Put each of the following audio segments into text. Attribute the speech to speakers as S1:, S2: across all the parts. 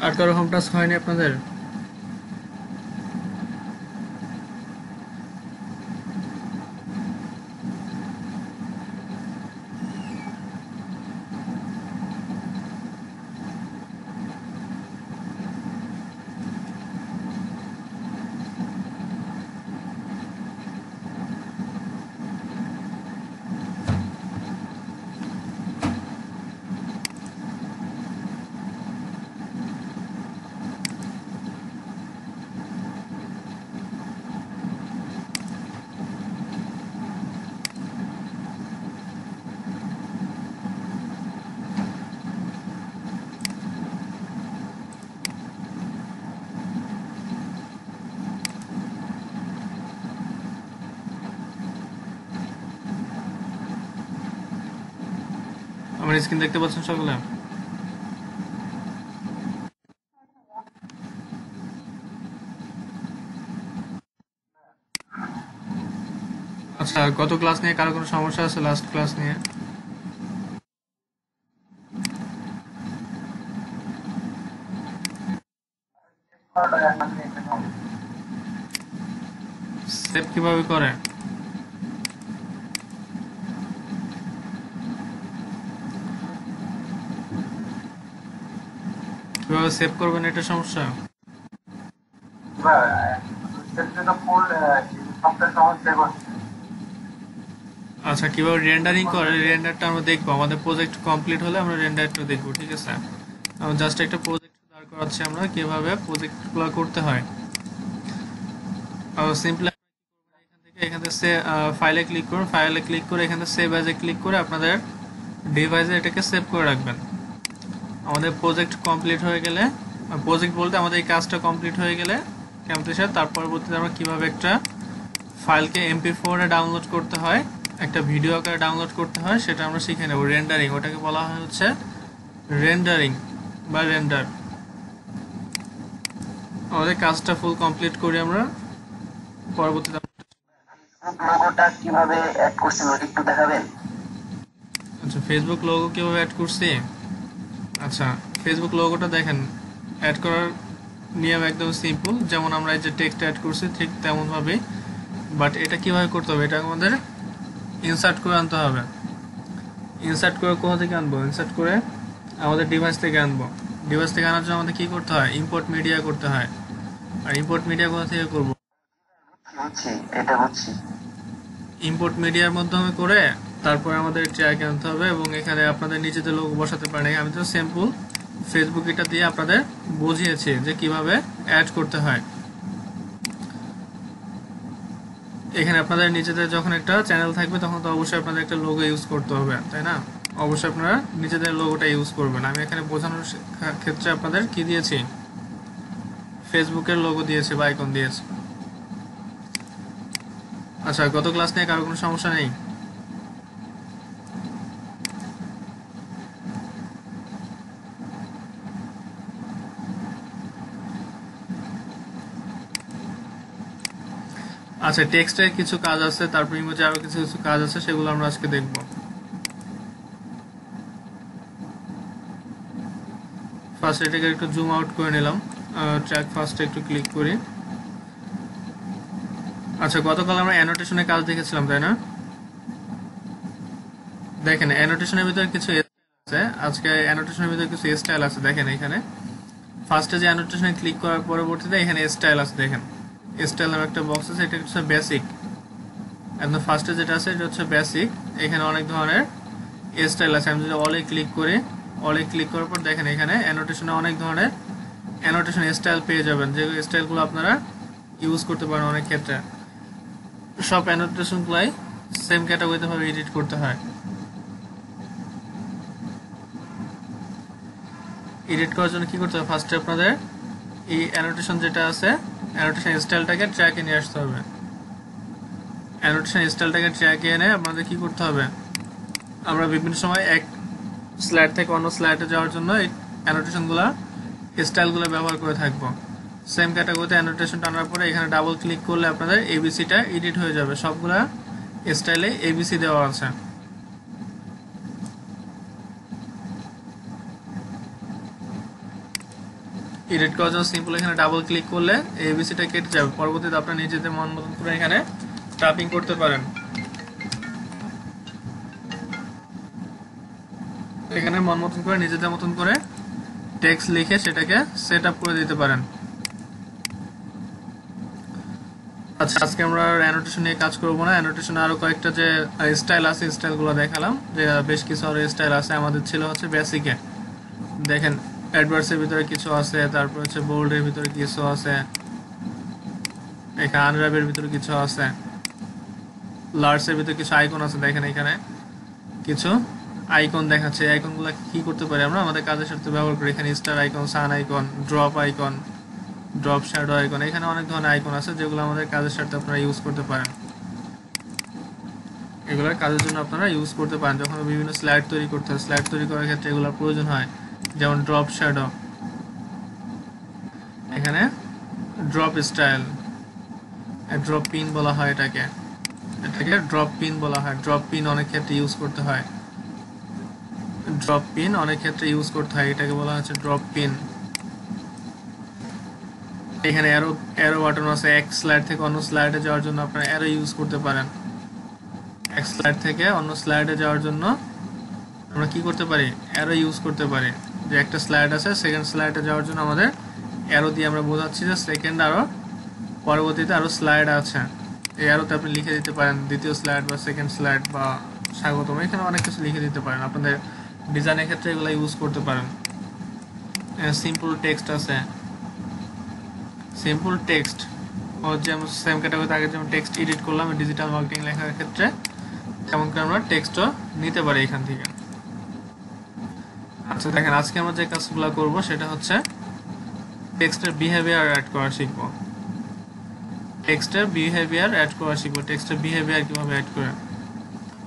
S1: আর কারো home task হয়নি আপনাদের? আমার স্ক্রিন দেখতে পাচ্ছেন সকলে? আচ্ছা, গত ক্লাস নিয়ে কারো কোনো সমস্যা আছে? লাস্ট ক্লাস নিয়ে সেভ কিভাবে করে? কিভাবে সেভ করবেন এটা সমস্যা? আচ্ছা, কিভাবে রেন্ডারিং করে রেন্ডারটা আমরা দেখবো। আমাদের প্রজেক্ট কমপ্লিট হলে আমরা রেন্ডারটা দেখবো, ঠিক আছে? আমরা জাস্ট একটা প্রজেক্ট দাঁড় করাচ্ছি আমরা কিভাবে প্রজেক্টগুলো করতে হয়। সিম্পলি এখান থেকে ফাইলে ক্লিক করুন, ফাইলে ক্লিক করে এখান থেকে সেভ অ্যাজে ক্লিক করে আপনাদের ডিভাইসে এটাকে সেভ করে রাখবেন। আমাদের প্রজেক্ট কমপ্লিট হয়ে গেলে, প্রজেক্ট বলতে আমাদের এই কাজটা কমপ্লিট হয়ে গেলে ক্যাম্পাসে, তার পরবর্তীতে আমরা কিভাবে একটা ফাইলকে MP4 এ ডাউনলোড করতে হয়, একটা ভিডিও আকারে ডাউনলোড করতে হয়, সেটা আমরা শিখে নেব। রেন্ডারিং, ওটাকে বলা হয় হচ্ছে রেন্ডারিং বা রেন্ডার। আমাদের কাজটা ফুল কমপ্লিট করি আমরা, পরবর্তীতে
S2: লোগোটা কিভাবে অ্যাড করছেন ওটা একটু দেখাবেন?
S1: আচ্ছা, ফেসবুক লোগো কিভাবে অ্যাড করছি? আচ্ছা, ফেসবুক লোগোটা দেখেন, অ্যাড করার নিয়ম একদম সিম্পল। যেমন আমরা এই যে টেক্সট অ্যাড করছি ঠিক তেমনভাবেই, বাট এটা কিভাবে করতে হবে, এটা আমাদের ইনসার্ট করে আনতে হবে। ইনসার্ট করে কোথা থেকে আনবো? ইনসার্ট করে আমাদের ডিভাইস থেকে আনবো। ডিভাইস থেকে আনার জন্য আমাদের কি করতে হয়? ইম্পোর্ট মিডিয়া করতে হয়। আর ইম্পোর্ট মিডিয়া কোথা থেকে করব?
S2: বুঝছি, এটা বুঝছি।
S1: ইম্পোর্ট মিডিয়ার মাধ্যমে করে তারপরে আমাদের ট্র্যাক আনতে হবে, এবং এখানে আপনাদের নিজেদের লোগো বসাতে পারেন। আমি তো সিম্পল ফেসবুক এটা দিয়ে আপনাদের বুঝিয়েছি যে কিভাবে অ্যাড করতে হয়। এখানে আপনাদের নিজেদের যখন একটা চ্যানেল থাকবে তখন তো অবশ্যই আপনাদের একটা লোগো ইউজ করতে হবে, তাই না? অবশ্যই আপনারা নিজেদের লোগোটা ইউজ করবেন। আমি এখানে বোঝানোর ক্ষেত্রে আপনাদের কি দিয়েছি? ফেসবুকের লোগো দিয়েছি বা আইকন দিয়েছি। আচ্ছা, গত ক্লাস নিয়ে কারো কোনো সমস্যা নেই? আচ্ছা, টেক্সটের কিছু কাজ আছে, তারপর ইমোজি আরো কিছু কিছু কাজ আছে, সেগুলো আমরা আজকে দেখব। ফার্স্ট এটাকে একটু জুম আউট করে নিলাম, ট্র্যাক ফার্স্টে একটু ক্লিক করি। আচ্ছা, গতকাল আমরা অ্যানোটেশনের কাজ দেখেছিলাম, তাই না? দেখেন, অ্যানোটেশনের ভিতরে কিছু আছে। আজকে অ্যানোটেশনের ভিতরে কিছু স্টাইল আছে। দেখেন এখানে ফার্স্টে যে অ্যানোটেশনে ক্লিক করার পরবর্তীতে এখানে স্টাইল আছে। দেখেন স্টাইল নামে একটা বক্স আছে, এটা হচ্ছে বেসিক। একদম ফার্স্টে যেটা আছে এটা হচ্ছে বেসিক। এখানে অনেক ধরনের স্টাইল আছে। আমি যদি অলে ক্লিক করি, অলে ক্লিক করার পর দেখেন এখানে অ্যানোটেশনে অনেক ধরনের অ্যানোটেশন স্টাইল পেয়ে যাবেন, যে স্টাইলগুলো আপনারা ইউজ করতে পারেন অনেক ক্ষেত্রে। সব অ্যানোটেশনগুলাই সেম ক্যাটাগরিতে ভাবে এডিট করতে হয়। এডিট করার জন্য কি করতে হবে? ফার্স্টে আপনাদের এই অ্যানোটেশন যেটা আছে, অ্যানোটেশন স্টাইলটাকে ট্র্যাকে নিয়ে আসতে হবে। অ্যানোটেশন স্টাইলটাকে ট্র্যাকে এনে আপনাদের কি করতে হবে? আমরা বিভিন্ন সময় এক স্লাইড থেকে অন্য স্লাইডে যাওয়ার জন্য এই অ্যানোটেশনগুলো স্টাইলগুলো ব্যবহার করে থাকবো। সেম ক্যাটাগরিতে অ্যানোটেশনটা আনার পরে এখানে ডাবল ক্লিক করলে আপনাদের এবিসিটা এডিট হয়ে যাবে। সবগুলা স্টাইলে এবিসি দেওয়া আছে। এডিট করার জন্য সিম্পল এখানে ডাবল ক্লিক করলে এবিসিটা কেটে যাবে। পরবর্তীতে আপনারা নিজেদের মন মতন করে এখানে টাইপিং করতে পারেন। এখানে মন মতন করে নিজেদের মতন করে টেক্সট লিখে সেটাকে সেট আপ করে দিতে পারেন। আচ্ছা, আজকে আমরা অ্যানোটেশন নিয়ে কাজ করব না। অ্যানোটেশন আরো কয়েকটা যে স্টাইল আছে, স্টাইলগুলো দেখালাম, যে বেশ কিছু আরো স্টাইল আছে। আমাদের ছিল হচ্ছে বেসিকে, দেখেন অ্যাডভার্সের ভিতরে কিছু আছে, তারপর হচ্ছে বোল্ডের ভিতরে কিছু আছে, এখানে আনরাবের ভিতরে কিছু আছে, লার্জের ভিতরে কিছু আইকন আছে। দেখেন এখানে কিছু আইকন দেখাচ্ছে। এই আইকনগুলো কি করতে পারি আমরা আমাদের কাজের সাথে ব্যবহার করি। এখানে star icon, sun icon, drop icon, drop shadow icon, এখানে অনেক ধরনের আইকন আছে যেগুলো আমাদের কাজের সাথে আপনারা ইউজ করতে পারেন। এগুলো কাজের জন্য আপনারা ইউজ করতে পারেন। যখন বিভিন্ন স্লাইড তৈরি করতে হয়, স্লাইড তৈরি করার ক্ষেত্রে এগুলোর প্রয়োজন হয়। যেমন ড্রপ শ্যাডো, এখানে ড্রপ স্টাইল, ড্রপ পিন বলা হয় এটাকে ড্রপ পিন বলা হয়। ড্রপ পিন অনেক ক্ষেত্রে ইউজ করতে হয়, ড্রপ পিন অনেক ক্ষেত্রে ইউজ করতে হয়, এটাকে বলা হচ্ছে ড্রপ পিন। এখানে অ্যারো বাটন আছে, এক স্লাইড থেকে অন্য স্লাইডে যাওয়ার জন্য আপনারা অ্যারো ইউজ করতে পারেন। এক স্লাইড থেকে অন্য স্লাইডে যাওয়ার জন্য আমরা কি করতে পারি, অ্যারো ইউজ করতে পারি। যে একটা স্লাইড আছে, সেকেন্ড স্লাইডে যাওয়ার জন্য আমাদের অ্যারো দিয়ে আমরা বোঝাচ্ছি যে সেকেন্ড আরো পরবর্তীতে আরো স্লাইড আছে। এই অ্যারোতে আপনি লিখে দিতে পারেন দ্বিতীয় স্লাইড বা সেকেন্ড স্লাইড বা স্বাগতম, এখানে অনেক কিছু লিখে দিতে পারেন। আপনাদের ডিজাইনের ক্ষেত্রে এগুলো ইউজ করতে পারেন। সিম্পল টেক্সট আছে, সিম্পল টেক্সট যেমন সেম ক্যাটাগরিতে আগে যেমন টেক্সট এডিট করলাম ডিজিটাল মার্কেটিং লেখার ক্ষেত্রে, তেমন করে আমরা টেক্সটও নিতে পারি এখান থেকে। আচ্ছা দেখেন, আজকে আমরা যে কাজগুলো করব সেটা হচ্ছে টেক্সটের বিহেভিয়ার অ্যাড করা শিখব। টেক্সটের বিহেভিয়ার অ্যাড করা শিখব। টেক্সটের বিহেভিয়ার কিভাবে অ্যাড করে,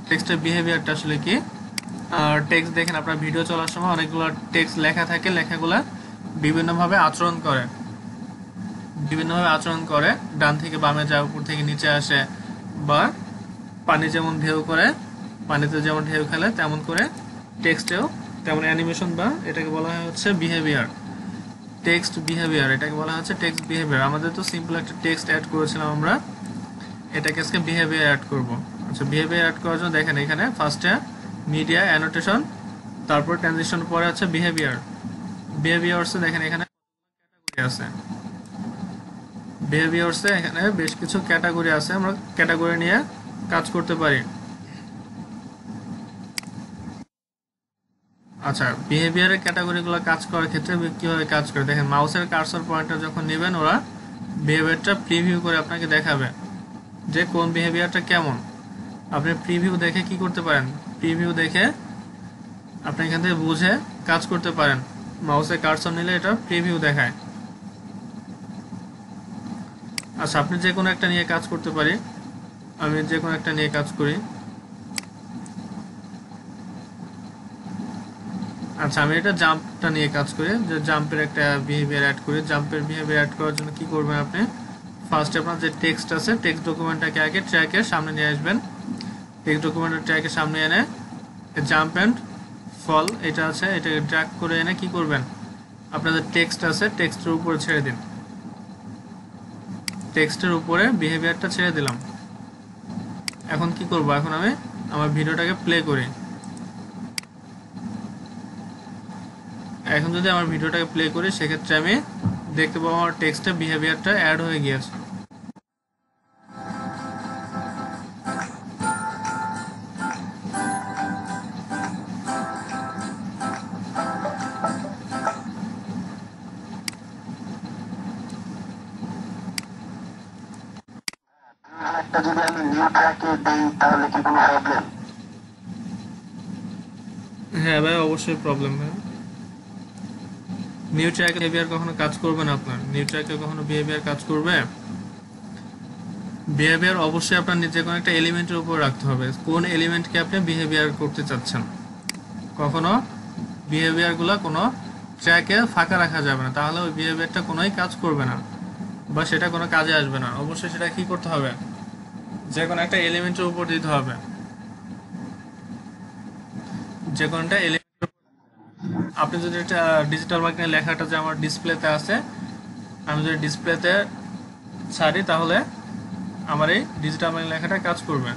S1: টেক্সটের বিহেভিয়ারটা আসলে কি। আর টেক্সট দেখেন, আপনার ভিডিও চলার সময় অনেকগুলো টেক্সট লেখা থাকে, লেখাগুলা বিভিন্নভাবে আচরণ করে, বিভিন্নভাবে আচরণ করে। ডান থেকে বামে যায়, উপর থেকে নিচে আসে, বা পানি যেমন ঢেউ করে, পানিতে যেমন ঢেউ খেলে তেমন করে টেক্সটেও তেমন অ্যানিমেশন, বা এটাকে বলা হয় হচ্ছে বিহেভিয়ার, টেক্সট বিহেভিয়ার, এটাকে বলা হচ্ছে টেক্সট বিহেভিয়ার। আমাদের তো সিম্পল একটা টেক্সট অ্যাড করেছিলাম আমরা, এটাকে আজকে বিহেভিয়ার অ্যাড করব। আচ্ছা, বিহেভিয়ার অ্যাড করার জন্য দেখেন এখানে ফার্স্টে মিডিয়া, অ্যানোটেশন, তারপর ট্রানজিশন, পরে আছে বিহেভিয়ার। বিহেভিয়ারসে দেখেন এখানে ক্যাটাগরি আছে, বিহেভিয়ারসে এখানে বেশ কিছু ক্যাটাগরি আছে, আমরা ক্যাটাগরি নিয়ে কাজ করতে পারি। আচ্ছা, বিহেভিয়ারের ক্যাটাগরিগুলো কাজ করার ক্ষেত্রে কিভাবে কাজ করে দেখেন, মাউসের কার্সর পয়েন্টার যখন নেবেন, ওরা বিহেভিয়ারটা প্রিভিউ করে আপনাকে দেখাবে যে কোন বিহেভিয়ারটা কেমন। আপনি প্রিভিউ দেখে কি করতে পারেন, প্রিভিউ দেখে আপনি এখান থেকে বুঝে কাজ করতে পারেন। মাউসের কার্সর নিলে এটা প্রিভিউ দেখায়। আচ্ছা, আপনি যে কোনো একটা নিয়ে কাজ করতে পারি, আমি যে কোনো একটা নিয়ে কাজ করি। আচ্ছা, আমি এটা জাম্পটা নিয়ে কাজ করি, যে জাম্পের একটা বিহেভিয়ার অ্যাড করি। জাম্পের বিহেভিয়ার অ্যাড করার জন্য কি করবেন আপনি, ফার্স্ট আপনার যে টেক্সট আছে, টেক্সট ডকুমেন্টটাকে আগে ট্র্যাকের সামনে নিয়ে আসবেন। টেক্সট ডকুমেন্টের ট্র্যাকের সামনে এনে জাম্প অ্যান্ড ফল এটা আছে, এটাকে ড্র্যাগ করে এনে কি করবেন, আপনাদের টেক্সট আছে টেক্সটের উপরে ছেড়ে দিন। টেক্সটের উপরে বিহেভিয়ারটা ছেড়ে দিলাম। এখন কি করব, এখন আমি আমার ভিডিওটাকে প্লে করি। এখন যদি আমার ভিডিওটাকে প্লে করি, সেক্ষেত্রে আমি দেখতে পাবো আমার টেক্সটে বিহেভিয়ারটা অ্যাড হয়ে গিয়েছে।
S2: একটা যদি আমি নিউ ট্র্যাকে দেই তাহলে কি কোনো প্রবলেম?
S1: হ্যাঁ ভাই, অবশ্যই প্রবলেম ভাই। নিউ ট্র্যাকে বিহেভিয়ার কখনো কাজ করবে না, আপনার নিউ ট্র্যাকে কখনো বিহেভিয়ার কাজ করবে। বিহেভিয়ার অবশ্যই আপনার যে কোনো একটা এলিমেন্টের উপর রাখতে হবে, কোন এলিমেন্টকে আপনি বিহেভিয়ার করতে চাচ্ছেন। কখনো বিহেভিয়ারগুলো কোনো ট্র্যাকে ফাঁকা রাখা যাবে না, তাহলে ওই বিহেভিয়ারটা কোনোই কাজ করবে না বা সেটা কোনো কাজে আসবে না। অবশ্যই সেটা কি করতে হবে, যে কোনো একটা এলিমেন্টের উপর দিতে হবে, যে কোনোটা এলিমেন্ট। আপনি যদি এটা ডিজিটাল মার্কেটিং লেখাটা যে আমার ডিসপ্লেতে আছে, আমি যদি ডিসপ্লেতে ছাড়ি তাহলে আমার এই ডিজিটাল মার্কেটিং লেখাটা কাজ করবে।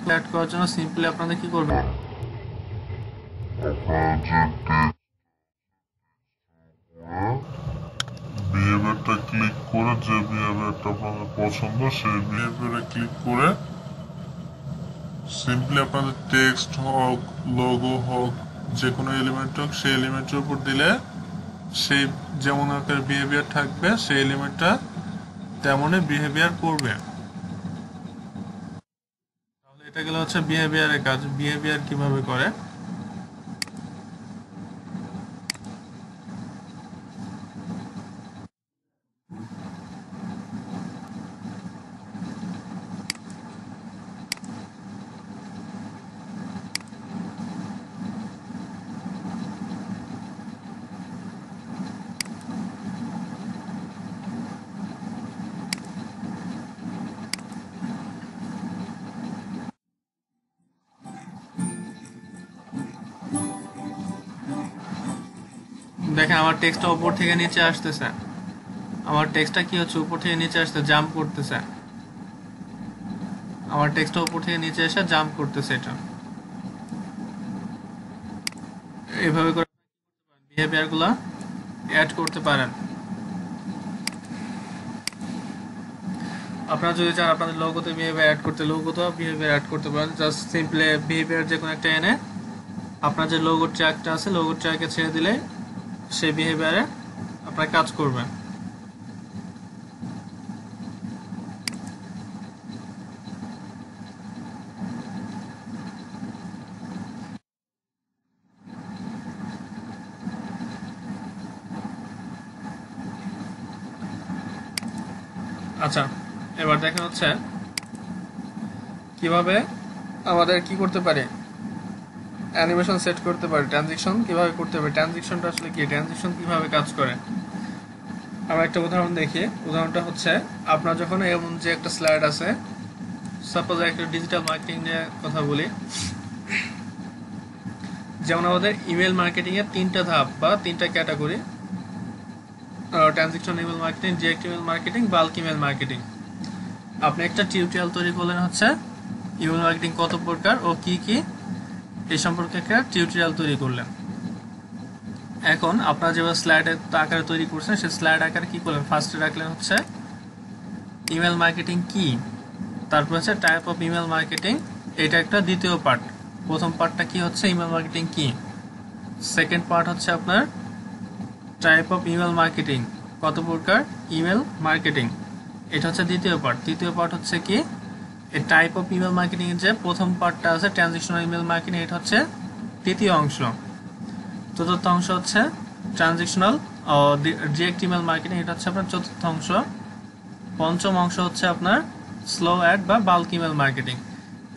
S1: অ্যাড করার জন্য সিম্পলি আপনাদের কি করবেন,
S3: বিহেভিয়ারটা ক্লিক করে, যে বিহেভিয়ারটা আপনাদের পছন্দ সেই বিহেভিয়ারে ক্লিক করে সিম্পলি আপনাদের টেক্সট হোক, লোগো হোক, যে কোনো এলিমেন্ট হোক, সেই এলিমেন্টের উপর দিলে সেই যেমন আকার বিহেভিয়ার থাকবে সেই এলিমেন্টটা তেমনই বিহেভিয়ার করবে। তাহলে এটা গেলে হচ্ছে বিহেভিয়ারের কাজ। বিহেভিয়ার কিভাবে করে, দেখেন আমার টেক্সটটা উপর থেকে নিচে আসতেছে, আমার টেক্সটটা কি হচ্ছে উপর থেকে নিচে আসতে জাম্প করতেছে, আমার টেক্সটটা উপর থেকে নিচে এসে জাম্প করতেছে। এটা এইভাবে করে বিহেভিয়ার গুলা অ্যাড করতে পারেন। আপনারা যদি চান আপনাদের লোগোতে বিহেভিয়ার অ্যাড করতে, লোগোতেও বিহেভিয়ার অ্যাড করতে পারেন। জাস্ট সিম্পলি বিহেভিয়ার যে কোনো একটা এনে আপনার যে লোগো ট্র্যাকটা আছে লোগো ট্র্যাকে ছেড়ে দিলে সেই বিহেভিয়ারে আপনার কাজ করবে। আচ্ছা, এবার দেখেন হচ্ছে কিভাবে আমাদের কি করতে পারে, অ্যানিমেশন সেট করতে পারে, ট্রানজিশন কিভাবে করতে পারে, ট্রানজিশনটা আসলে কি, ট্রানজিশন কিভাবে কাজ করে। আমরা একটা উদাহরণ দেখি। উদাহরণটা হচ্ছে আপনার যখন এমন যে একটা স্লাইড আছে, সাপোজ একটা ডিজিটাল মার্কেটিং নিয়ে কথা বলি, যেমন আমাদের ইমেল মার্কেটিং এর তিনটা ধাপ বা তিনটা category, transition email marketing, direct email marketing, bulk email marketing. আপনি একটা টিউটোরিয়াল তৈরি করলেন হচ্ছে ইমেল মার্কেটিং কত প্রকার ও কি কি, এই সম্পর্কে একটা টিউটোরিয়াল তৈরি করলেন। এখন আপনারা যেভাবে স্লাইডের আকারে তৈরি করছেন সেই স্লাইড আকারে কি করলেন, ফার্স্টে রাখলেন হচ্ছে ইমেল মার্কেটিং কি, তারপর হচ্ছে টাইপ অফ ইমেল মার্কেটিং, এটা একটা দ্বিতীয় পার্ট। প্রথম পার্টটা কি হচ্ছে ইমেল মার্কেটিং কি, সেকেন্ড পার্ট হচ্ছে আপনার টাইপ অফ ইমেল মার্কেটিং, কত প্রকার ইমেল মার্কেটিং, এটা হচ্ছে দ্বিতীয় পার্ট। তৃতীয় পার্ট হচ্ছে কি এই টাইপ অফ ইমেল মার্কেটিং এর যে প্রথম পার্টটা আছে ট্রানজিশনাল ইমেল মার্কেটিং, এটা হচ্ছে তৃতীয় অংশ। চতুর্থ অংশ হচ্ছে ট্রানজিশনাল ডিরেক্ট ইমেল মার্কেটিং, এটা হচ্ছে আপনার চতুর্থ অংশ। পঞ্চম অংশ হচ্ছে আপনার স্লো অ্যাড বা বাল্ক ইমেল মার্কেটিং।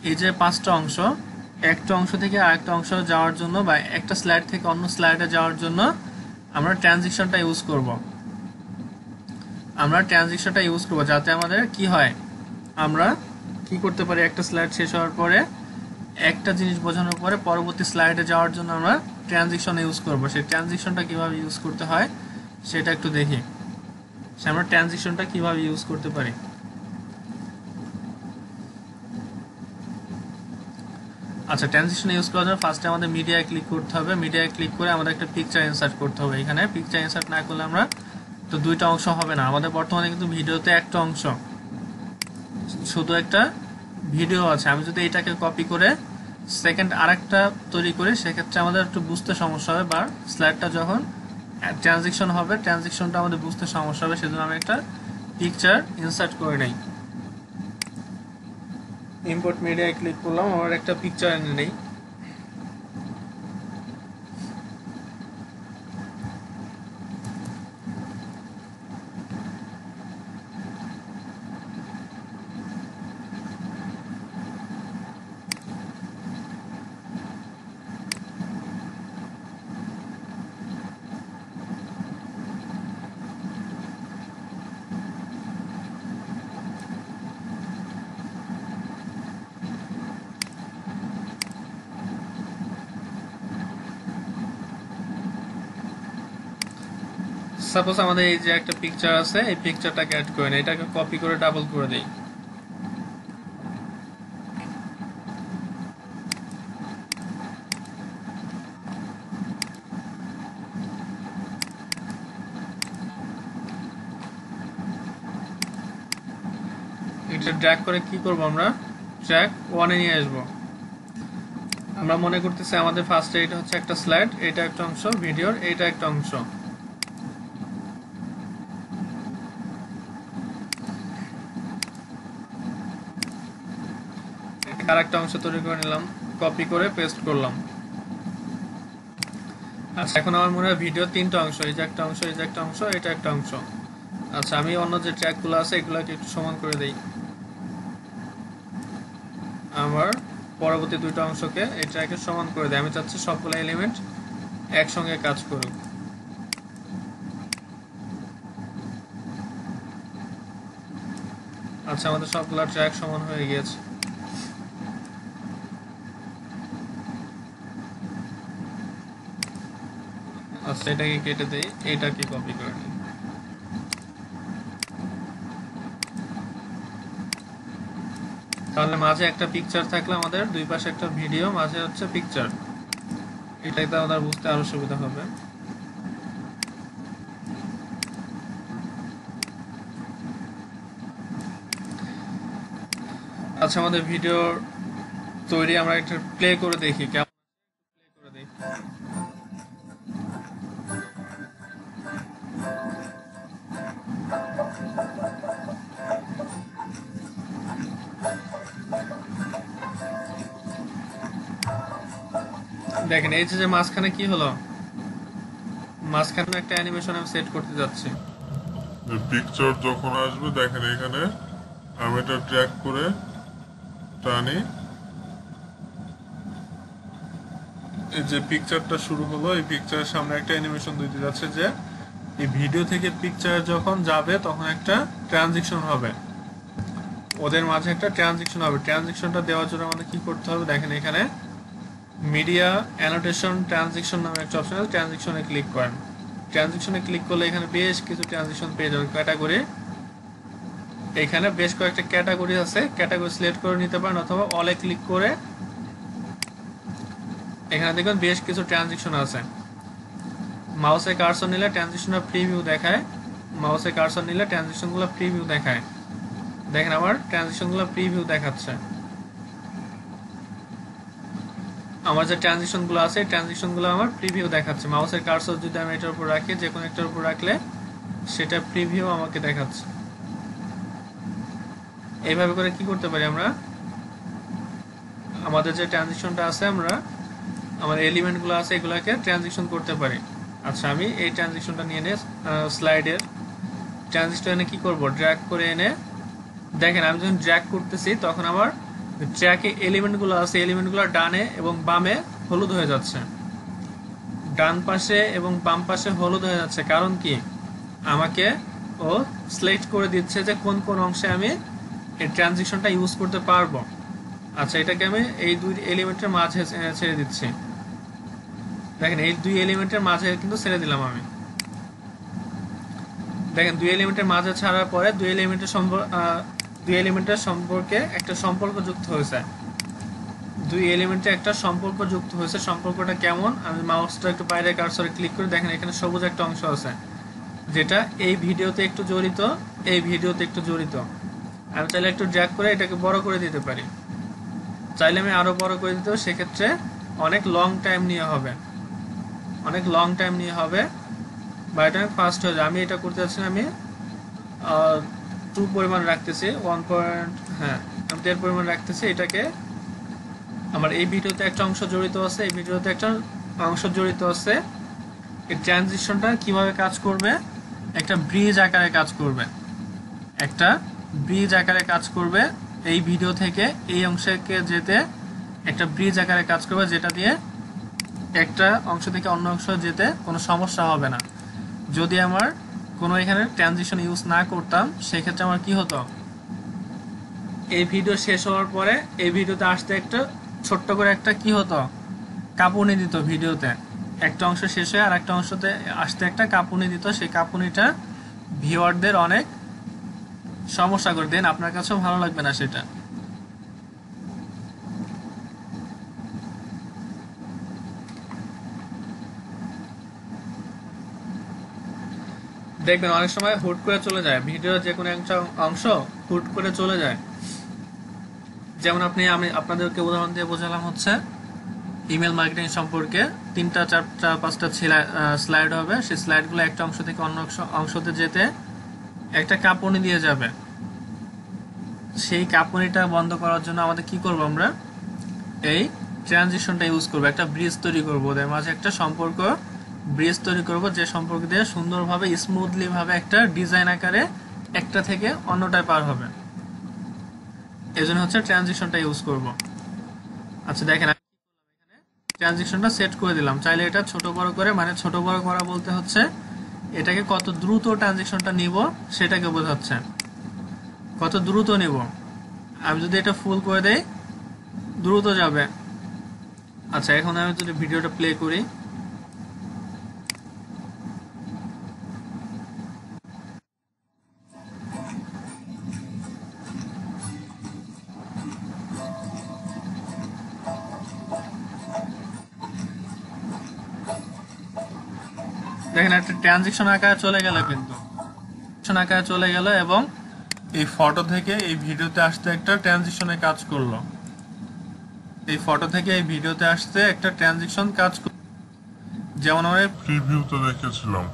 S3: এই যে পাঁচটা অংশ, একটা অংশ থেকে আরেকটা অংশ যাওয়ার জন্য বা একটা স্লাইড থেকে অন্য স্লাইডে যাওয়ার জন্য আমরা ট্রানজিশনটা ইউজ করব। আমরা ট্রানজিশনটা ইউজ করব যাতে আমাদের কি হয়, আমরা কি করতে পারি, একটা স্লাইড শেষ হওয়ার পরে একটা জিনিস বোঝানোর পরে পরবর্তী স্লাইডে যাওয়ার জন্য আমরা ট্রানজিশন ইউজ করব। সেই ট্রানজিশনটা কিভাবে ইউজ করতে হয় সেটা একটু দেখি। আমরা ট্রানজিশনটা কিভাবে ইউজ করতে পারি। আচ্ছা, ট্রানজিশন ইউজ করার জন্য ফার্স্টে আমাদের মিডিয়ায় ক্লিক করতে হবে। মিডিয়ায় ক্লিক করে আমাদের একটা পিকচার ইনসার্ট করতে হবে। এখানে পিকচার ইনসার্ট না করলে আমরা তো দুইটা অংশ হবে না। আমাদের বর্তমানে কিন্তু ভিডিওতে একটা অংশ, শুধু একটা ভিডিও আছে। আমি যদি এটাকে কপি করে সেকেন্ড আরেকটা তৈরি করি সেক্ষেত্রে আমাদের একটু বুঝতে সমস্যা হবে, বা স্লাইডটা যখন ট্রানজিশন হবে ট্রানজিশনটা আমাদের বুঝতে সমস্যা হবে। সেজন্য আমি একটা পিকচার ইনসার্ট করে নেই। ইম্পোর্ট মিডিয়ায় ক্লিক করলাম, আমার একটা পিকচার এনে নেই।
S1: সাপোজ আমাদের এই যে একটা পিকচার আছে, এই পিকচারটাকে অ্যাড করে নিই, এটাকে কপি করে ডাবল করে দিই। এটা ড্র্যাগ করে কি করব, আমরা ট্র্যাক 1 এ নিয়ে আসবো। আমরা মনে করতেছি আমাদের ফার্স্টে এটা হচ্ছে একটা স্লাইড, এটা একটা অংশ ভিডিওর, এটা একটা অংশ। আরেকটা অংশ তৈরি করে নিলাম, কপি করে পেস্ট করলাম। আচ্ছা, এখন আমার মনে হয় ভিডিও 3টা অংশ, এই যে একটা অংশ, এই যে একটা অংশ, এটা একটা অংশ। আচ্ছা, আমি অন্য যে ট্র্যাকগুলো আছে এগুলোকে একটু সমান করে দেই। আমার পরবর্তী 2টা অংশকে এই ট্র্যাকে সমান করে দেই। আমি চাচ্ছি সবগুলো এলিমেন্ট একসঙ্গে কাজ করুক। আচ্ছা, আমাদের সবগুলো ট্র্যাক সমান হয়ে গিয়েছে। আচ্ছা, এটাকে কেটে দেই, এটাকে কপি করে নিই। তাহলে মাঝে একটা পিকচার থাকলে আমাদের দুই পাশে একটা ভিডিও, মাঝে হচ্ছে পিকচার, এটাতে আমাদের বুঝতে আরো সুবিধা হবে। আচ্ছা, আমাদের ভিডিও তৈরি, আমরা একটা প্লে করে দেখি কেমন প্লে করে দেখি। দেখেন এই যে মাঝখানে কি হলো, মাঝখানে একটা অ্যানিমেশন আমি সেট করতে যাচ্ছি।
S4: পিকচার যখন আসবে দেখেন এখানে আমি এটা ট্র্যাক করে টানি, এই যে পিকচারটা শুরু হলো, এই পিকচারের সামনে একটা অ্যানিমেশন দিতে যাচ্ছে যে এই ভিডিও থেকে পিকচার যখন যাবে তখন একটা ট্রানজিশন হবে, ওদের মাঝে একটা ট্রানজিশন হবে। ট্রানজিশনটা দেওয়ার জন্য আমাদের কি করতে হবে, দেখেন এখানে মিডিয়া অ্যানোটেশন ট্রানজিশন নামে একটা অপশন আছে, ট্রানজিশনে ক্লিক করেন। ট্রানজিশনে ক্লিক করলে এখানে বেশ কিছু ট্রানজিশন পেয়ে যাবেন, ক্যাটাগরি। এখানে বেশ কয়েকটা ক্যাটাগরি আছে, ক্যাটাগরি সিলেক্ট করে নিতে পারেন অথবা অলে ক্লিক করে এখানে দেখবেন বেশ কিছু ট্রানজিশন আছে। মাউসে কার্সর নিলে ট্রানজিশনের প্রিভিউ দেখায়, মাউসে কার্সর নিলে ট্রানজিশনগুলো প্রিভিউ দেখায়। দেখেন আমার ট্রানজিশনগুলো প্রিভিউ দেখাচ্ছে। আমার যে ট্রানজিশনগুলো আছে ট্রানজিশনগুলো আমার প্রিভিউ দেখাচ্ছে। মাউসের কার্সর যদি আমি এটার উপর রাখি, যে কোনো একটার উপর রাখলে সেটা প্রিভিউ আমাকে দেখাচ্ছে। এইভাবে করে কি করতে পারি আমরা, আমাদের যে ট্রানজিশনটা আছে, আমরা আমার এলিমেন্টগুলো আছে এগুলোকে ট্রানজিশন করতে পারি। আচ্ছা, আমি এই ট্রানজিশনটা নিয়ে এনে স্লাইডের ট্রানজিশন এনে কি করব, ড্র্যাগ করে এনে, দেখেন আমি যখন ড্র্যাগ করতেছি তখন আমার ট্র্যাকে এলিমেন্টগুলো আছে, এলিমেন্টগুলো ডানে এবং বামে হলুদ হয়ে যাচ্ছে, ডান পাশে এবং বাম পাশে হলুদ হয়ে যাচ্ছে। কারণ কি, আমাকে ও সিলেক্ট করে দিচ্ছে যে কোন কোন অংশে আমি এই ট্রানজিশনটা ইউজ করতে পারবো। আচ্ছা, এটাকে আমি এই দুই এলিমেন্টের মাঝে ছেড়ে দিচ্ছি। দেখেন এই দুই এলিমেন্টের মাঝে কিন্তু ছেড়ে দিলাম আমি। দেখেন দুই এলিমেন্টের মাঝে ছাড়ার পরে দুই এলিমেন্টের সম্পর্কে একটা সম্পর্ক যুক্ত হয়েছে, দুই এলিমেন্টে একটা সম্পর্ক যুক্ত হয়েছে। সম্পর্কটা কেমন, আমি মাউসটা একটু বাইরে কার্সরে ক্লিক করে দেখেন এখানে সবুজ একটা অংশ আছে যেটা এই ভিডিওতে একটু জড়িত, এই ভিডিওতে একটু জড়িত। আমি চাইলে একটু ড্র্যাগ করে এটাকে বড় করে দিতে পারি, চাইলে আমি আরো বড় করে দিতে পারি, সেক্ষেত্রে অনেক লং টাইম নিয়ে হবে, অনেক লং টাইম নিয়ে হবে, বা এটা ফাস্ট হয়ে যায়। আমি এটা করতে চাচ্ছি, আমি 2 পরিমাণ রাখতেছি, 1 পয়েন্ট, হ্যাঁ আমি 10 পরিমাণ রাখতেছি। এটাকে আমার এই ভিডিওতে একটা অংশ জড়িত আছে, এই ভিডিওতে একটা অংশ জড়িত আছে। এই ট্রানজিশনটা কিভাবে কাজ করবে, একটা ব্রিজ আকারে কাজ করবে, একটা ব্রিজ আকারে কাজ করবে। এই ভিডিও থেকে এই অংশকে যেতে একটা ব্রিজ আকারে কাজ করবে, যেটা দিয়ে একটা অংশ থেকে অন্য অংশ যেতে কোনো সমস্যা হবে না। যদি আমার কোনো এখানে ট্রানজিশন ইউজ না করতাম, সেক্ষেত্রে আমার কি হতো, এই ভিডিও শেষ হওয়ার পরে এই ভিডিওতে আসতে একটা ছোট্ট করে একটা কি হতো, কাঁপুনি দিত ভিডিওতে।
S3: একটা অংশ শেষ হয়ে আর একটা অংশতে আসতে একটা কাঁপুনি দিত, সেই কাঁপুনিটা ভিউয়ারদের অনেক সমস্যা করে দেন, আপনার কাছেও ভালো লাগবে না সেটা। দেখবেন অনেক সময় হুট করে চলে যায়, ভিডিও যে কোনো একটা অংশ হুট করে চলে যায়। যেমন আমি আপনাদেরকে উদাহরণ দিয়ে বোঝালাম হচ্ছে ইমেল মার্কেটিং সম্পর্কে 3টা 4টা 5টা স্লাইড হবে, সেই স্লাইডগুলো একটা অংশ থেকে অন্য অংশতে যেতে একটা কাঁপুনি দিয়ে যাবে। সেই কাঁপুনিটা বন্ধ করার জন্য আমাদের কি করব, আমরা এই ট্রানজিশনটা ইউজ করব, একটা ব্রিজ তৈরি করব, ওদের মাঝে একটা সম্পর্ক ব্রিজ তৈরি করব, যে সম্পর্ক দিয়ে সুন্দরভাবে স্মুথলি ভাবে একটা ডিজাইন আকারে একটা থেকে অন্যটায় পার হবে। এজন্য হচ্ছে ট্রানজিশনটা ইউজ করব। আচ্ছা দেখেন, ট্রানজিশনটা সেট করে দিলাম। চাইলে এটা ছোট বড় করে, মানে ছোট বড় করা বলতে হচ্ছে এটাকে কত দ্রুত ট্রানজিশনটা নিব সেটাকে বোঝাচ্ছে, কত দ্রুত নিব। আমি যদি এটা ফুল করে দেই দ্রুত যাবে। আচ্ছা এখন আমি যদি ভিডিওটা প্লে করি, দেখেন একটা ট্রানজিশন আকারে চলে গেল, কিন্তু আকারে চলে গেল এবং এই ফটো থেকে এই ভিডিওতে আসতে একটা ট্রানজিশনে কাজ করলো। এই ফটো থেকে এই ভিডিওতে আসতে একটা ট্রানজিশন কাজ করলো। যেমন আমরা
S5: প্রিভিউতে দেখেছিলাম,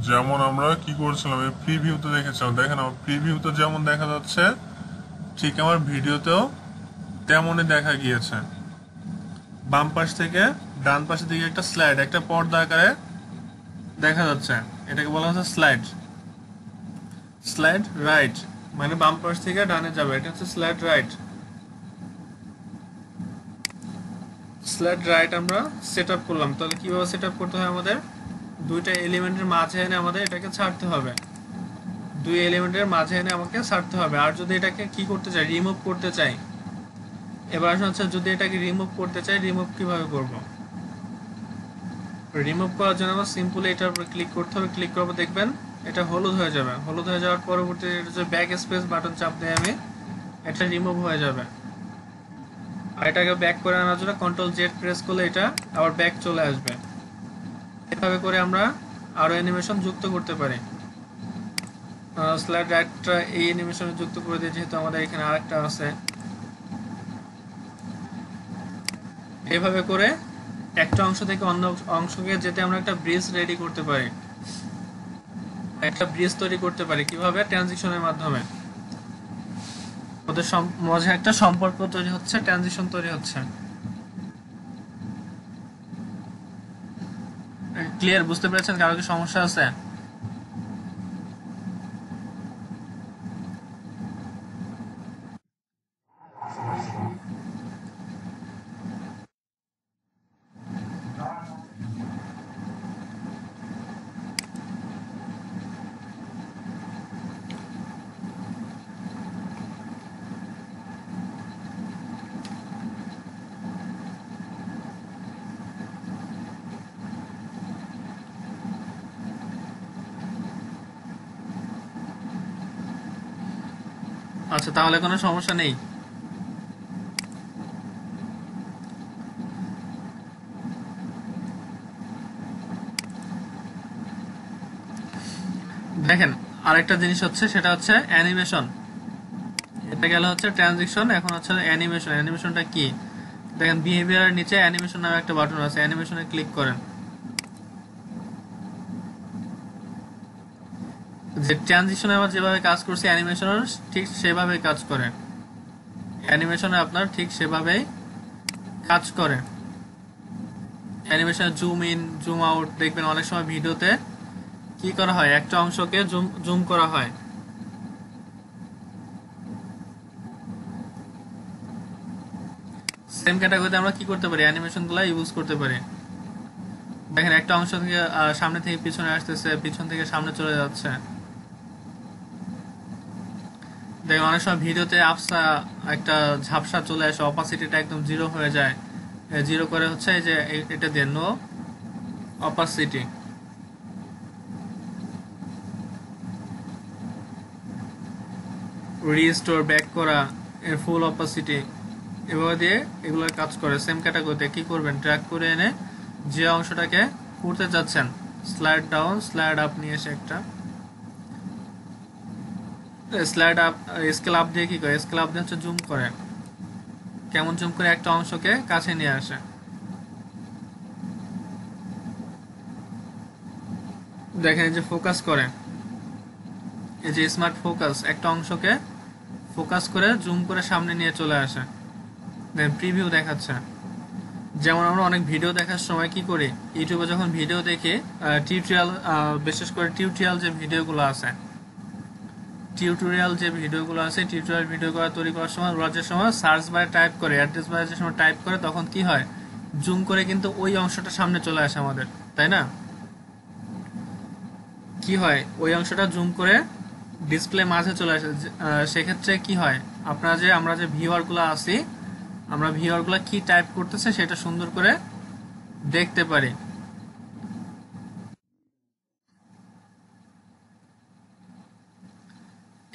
S5: যেমন আমরা কি করেছিলাম এই প্রিভিউতে দেখেছিলাম, দেখেন আমার প্রিভিউতে যেমন দেখা যাচ্ছে ঠিক আমার ভিডিওতেও তেমনই দেখা গিয়েছে। বাম পাশ থেকে ডান পাশের দিকে একটা স্লাইড, একটা পর্দা আকারে দেখা যাচ্ছে, এটাকে বলা হচ্ছে স্লাইড। স্লাইড রাইট মানে বাম পাশ থেকে ডানে যাবে, এটা হচ্ছে স্লাইড রাইট। স্লাইড রাইট আমরা সেট আপ করলাম। তাহলে কিভাবে সেট আপ করতে হয়, আমাদের দুইটা এলিমেন্টের মাঝে এনে আমাদের এটাকে ছাড়তে হবে, দুই এলিমেন্টের মাঝে এনে আমাকে ছাড়তে হবে। আর যদি এটাকে কি করতে চাই, রিমুভ করতে চাই, এবার হচ্ছে যদি এটাকে রিমুভ করতে চাই, রিমুভ কিভাবে করব। রিমুভ করার জন্য আমার সিম্পলি এটার উপর ক্লিক করতে হবে, ক্লিক করবো দেখবেন এটা হলুদ হয়ে যাবে। হলুদ হয়ে যাওয়ার পরবর্তীতে এটা যে ব্যাক স্পেস বাটন চাপ দিয়ে আমি এটা রিমুভ হয়ে যাবে। আর এটাকে ব্যাক করে আনার জন্য কন্ট্রোল জেড প্রেস করলে এটা আবার ব্যাক চলে আসবে। এভাবে করে আমরা আরো অ্যানিমেশন যুক্ত করতে পারি। স্লাইড রাইটটা এই অ্যানিমেশনে যুক্ত করে দিয়ে, যেহেতু আমাদের এখানে আরেকটা আছে। এভাবে করে একটা অংশ থেকে অন্য অংশকে যেতে আমরা একটা ব্রিজ রেডি করতে পারি, একটা ব্রিজ তৈরি করতে পারি। কিভাবে? ট্রানজিশনের মাধ্যমে। ওদের মাঝে একটা সম্পর্ক তৈরি হচ্ছে, ট্রানজিশন তৈরি হচ্ছে। ক্লিয়ার? বুঝতে পেরেছেন? কারো কি সমস্যা আছে? আচ্ছা, তাহলে কোনো সমস্যা নেই। দেখেন আরেকটা জিনিস হচ্ছে, সেটা হচ্ছে অ্যানিমেশন। এটা গেল হচ্ছে ট্রানজিশন, এখন হচ্ছে অ্যানিমেশন। অ্যানিমেশনটা কি? দেখেন বিহেভিয়ারের নিচে অ্যানিমেশন নামে একটা বাটন আছে, অ্যানিমেশনে ক্লিক করেন। যে ট্রানজিশনে আমরা যেভাবে কাজ করছি, অ্যানিমেশনের ঠিক সেভাবে কাজ করে। অ্যানিমেশনে আপনার ঠিক সেভাবেই কাজ করে। অ্যানিমেশনে জুম ইন জুম আউট, দেখবেন অনেক সময় ভিডিওতে কি করা হয়, একটা অংশকে জুম করা হয়। সেম ক্যাটাগরিতে আমরা কি করতে পারি, অ্যানিমেশন গুলা ইউজ করতে পারি। দেখেন একটা অংশ থেকে সামনে থেকে পিছনে আসতেছে, পিছন থেকে সামনে চলে যাচ্ছে। দেখেন অনেক সময় ভিডিওতে আফসা একটা ঝাপসা চলে আসে, অপাসিটিটা একদম জিরো হয়ে যায়। জিরো করে হচ্ছে এই যে এটা দিয়ে নো
S1: অপাসিটি, রিস্টোর ব্যাক করা, এর ফুল অপাসিটি, এভাবে দিয়ে এগুলো কাজ করে। সেম ক্যাটাগরিতে কি করবেন, ড্র্যাগ করে এনে যে অংশটাকে করতে যাচ্ছেন স্লাইড ডাউন স্লাইড আপ নিয়ে এসে একটা স্লাইড আপ, স্কেল আপ দিয়ে কি করে, স্কেল আপ দিয়ে হচ্ছে জুম করে, কেমন জুম করে একটা অংশকে কাছে নিয়ে আসে। দেখেন এই যে ফোকাস করে, এই যে স্মার্ট ফোকাস, একটা অংশকে ফোকাস করে জুম করে সামনে নিয়ে চলে আসে। দেন প্রিভিউ দেখাচ্ছে। যেমন আমরা অনেক ভিডিও দেখার সময় কি করি, ইউটিউবে যখন ভিডিও দেখি টিউটোরিয়াল, বিশেষ করে টিউটোরিয়াল যে ভিডিওগুলো আছে, টিউটোরিয়াল ভিডিওগুলো তৈরি করার সময় ওরা যে সময় সার্চ বারে টাইপ করে, অ্যাড্রেস বারে যে সময় টাইপ করে, তখন কি হয়, জুম করে কিন্তু ওই অংশটা সামনে চলে আসে আমাদের, তাই না? কি হয়, ওই অংশটা জুম করে ডিসপ্লে মাঝে চলে আসে। সেক্ষেত্রে কি হয়, আমরা যে ভিউয়ারগুলো আছি, আমরা ভিউয়ারগুলো কি টাইপ করতেছে সেটা সুন্দর করে দেখতে পারি।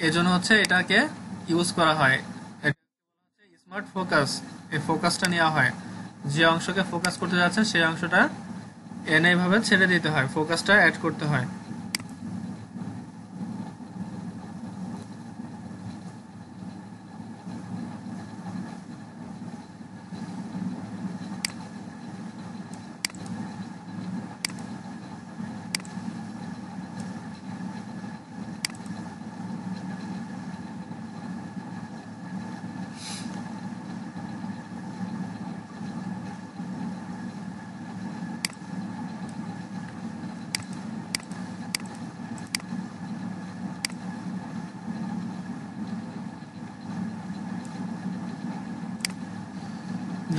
S1: এজন্য হচ্ছে এটাকে ইউজ করা হয়, স্মার্ট ফোকাস। এই ফোকাসটা নেওয়া হয়, যে অংশকে ফোকাস করতে যাচ্ছেন সেই অংশটা এনে এইভাবে ছেড়ে দিতে হয়, ফোকাসটা অ্যাড করতে হয়।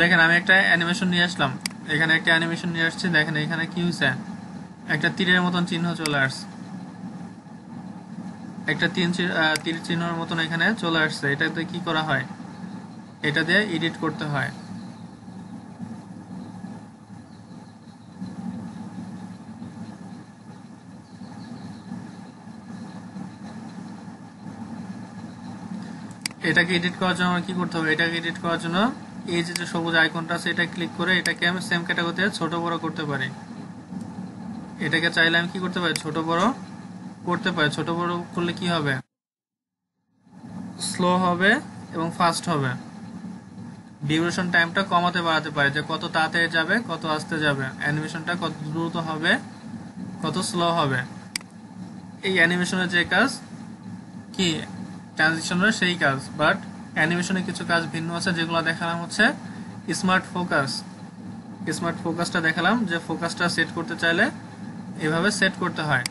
S1: দেখেন আমি একটা অ্যানিমেশন নিয়ে আসলাম, এখানে একটা অ্যানিমেশন নিয়ে আসছি। দেখেন এখানে কি হয়েছে, একটা তীরের মতন চিহ্ন চলে আসছে, একটা তীর চিহ্নের মতন এখানে চলে আসছে। এটাতে কি করা হয়, এটা দিয়ে এডিট করতে হয়। এটাকে এডিট করার জন্য কি করতে হবে, এটাকে এডিট করার জন্য এই যে সবুজ আইকনটা আছে এটা ক্লিক করে এটাকে আমি সেম ক্যাটাগরিতে ছোট বড় করতে পারি। এটাকে চাইলে আমি কি করতে পারি, ছোট বড় করতে পারি। ছোট বড় করলে কি হবে, স্লো হবে এবং ফাস্ট হবে। ডিউরেশন টাইমটা কমাতে বাড়াতে পারে, যে কত তাড়াতাড়ি যাবে কত আস্তে যাবে, অ্যানিমেশনটা কত দ্রুত হবে কত স্লো হবে। এই অ্যানিমেশনের যে কাজ কি, ট্রানজিশনের সেই কাজ, বাট অ্যানিমেশনে কিছু কাজ ভিন্ন আছে, যেগুলো দেখালাম হচ্ছে স্মার্ট ফোকাস। স্মার্ট ফোকাসটা দেখালাম যে ফোকাসটা সেট করতে চাইলে এভাবে সেট করতে হয়।